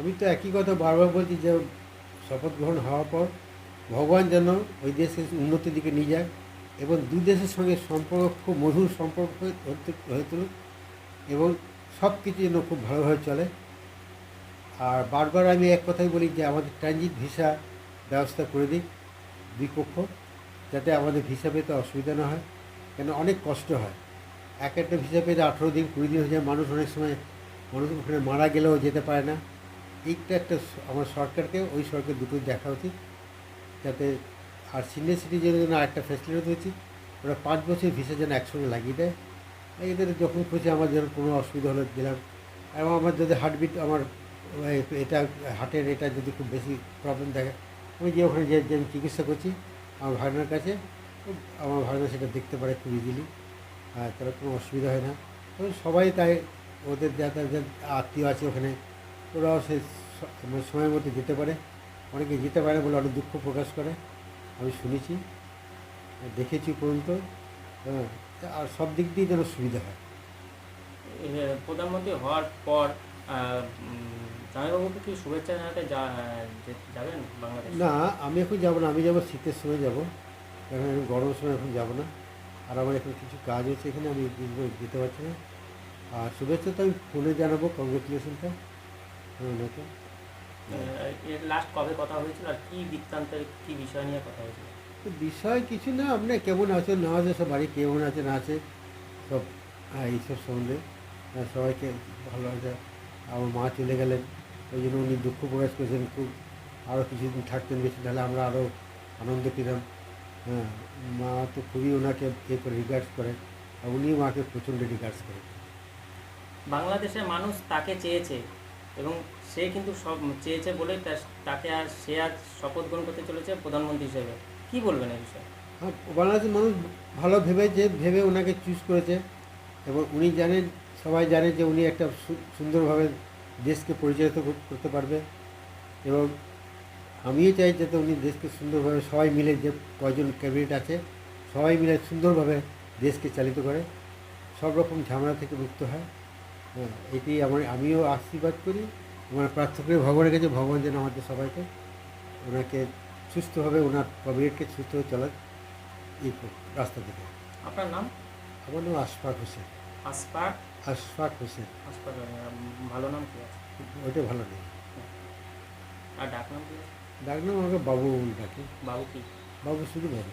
আমি তো একই কথা বারবার বলছি যে শপথ গ্রহণ হওয়ার পর ভগবান যেন ওই দেশকে উন্নতির দিকে নিয়ে যায় এবং দুই দেশের সঙ্গে সম্পর্ক খুব মধুর সম্পর্ক হয়ে তুলুক এবং সব কিছু যেন খুব ভালোভাবে চলে। আর বারবার আমি এক কথাই বলি যে আমাদের ট্রানজিট ভিসা ব্যবস্থা করে দিক দুই পক্ষ, যাতে আমাদের ভিসা পেতে অসুবিধা না হয়, কেন অনেক কষ্ট হয়। এক একটা ভিসা পেতে 18 দিন 20 দিন হয়ে যায়, মানুষ অনেক সময় মানুষ ওখানে মারা গেলেও যেতে পারে না। এইটা একটা আমার সরকারকে ওই সরকার দুটোই দেখা উচিত, যাতে আর সিনিয়র সিটিজেনের জন্য আরেকটা ফ্যাসিলিটি উচিত, ওরা 5 বছর ভিসা যেন একসঙ্গে লাগিয়ে দেয়। এদের যখন খুশি আমার যেন কোনো অসুবিধা হলে দিলাম। এবং আমার যদি হার্টবিট আমার এটা হার্টের এটা যদি খুব বেশি প্রবলেম দেখে, আমি যে ওখানে যে আমি চিকিৎসা করছি আমার ভাগনার কাছে, আমার ভাগনা সেটা দেখতে পারে খুব ইজিলি, আর তারা কোনো অসুবিধা হয় না। তবে সবাই তাই ওদের যাদের আত্মীয় আছে ওখানে, ওরাও সে সময়ের মধ্যে যেতে পারে। অনেকে যেতে পারে বলে অনেক দুঃখ প্রকাশ করে, আমি শুনেছি, দেখেছি পর্যন্ত। হ্যাঁ, আর সব দিক দিয়ে যেন সুবিধা হয়। প্রধানমন্ত্রী হওয়ার পর জামাইবাবুকে কি শুভেচ্ছা জানাতে যাবেন বাংলাদেশ? না, আমি এখন যাবো না, আমি যাবো শীতের সময় যাব, এখন এখন গরমের সময় এখন যাবো না। আর আমার এখন কিছু কাজ আছে এখানে, আমি যেতে পারছি না। আর শুভেচ্ছা তো আমি ফোনে জানাবো, কংগ্রেচুলেশনটা ওনাকে। এর লাস্ট কবে কথা হয়েছিল আর কি বৃত্তান্তের কি বিষয় নিয়ে কথা হয়েছিল? তো বিষয় কিছু না, আপনার কেমন আছে না আছে, সব বাড়ি কেমন আছে না আছে সব, হ্যাঁ এইসব সম্বন্ধে সবাইকে ভালো আছে। আমার মা চলে গেলেন, ওই জন্য উনি দুঃখ প্রকাশ করেছেন খুব, আরও কিছুদিন থাকতেন বেশি, তাহলে আমরা আরও আনন্দ পেতাম। হ্যাঁ, মা তো খুবই ওনাকে এ করে রিগার্ডস করেন, আর উনিও মাকে প্রচণ্ড রিগার্ডস করেন। বাংলাদেশের মানুষ তাকে চেয়েছে এবং সে কিন্তু সব চেয়েছে বলেই তাকে আর সে আজ শপথ গ্রহণ করতে চলেছে প্রধানমন্ত্রী হিসেবে। কি বলবেন এই বিষয়ে? হ্যাঁ, বাংলাদেশের মানুষ ভালো ভেবে ওনাকে চুজ করেছে, এবং উনি জানেন, সবাই জানে যে উনি একটা সুন্দরভাবে দেশকে পরিচালিত করতে পারবে। এবং আমিও চাই যাতে উনি দেশকে সুন্দরভাবে সবাই মিলে, যে কয়জন ক্যাবিনেট আছে সবাই মিলে সুন্দরভাবে দেশকে চালিত করে, সব রকম ঝামেলা থেকে মুক্ত হয়। হ্যাঁ, এটি আমিও আশীর্বাদ করি, আমার প্রার্থনা করি ভগবানের কাছে, ভগবান যেন আমাদের সবাইকে ওনাকে সুস্থভাবে, ওনার ক্যাবিনেটকে সুস্থভাবে চলার এই রাস্তা থেকে। আপনার নাম? আমার নাম আশফাক হোসেন। আসপাক? আশফাক হোসেন। আসপাক, ভালো নাম কি আছে? ওইটা ভালো নেই। আর ডাক নাম কি আছে? ডাক নাম আমাকে বাবু ডাকে। বাবু কি? বাবু, শুধু বাবু।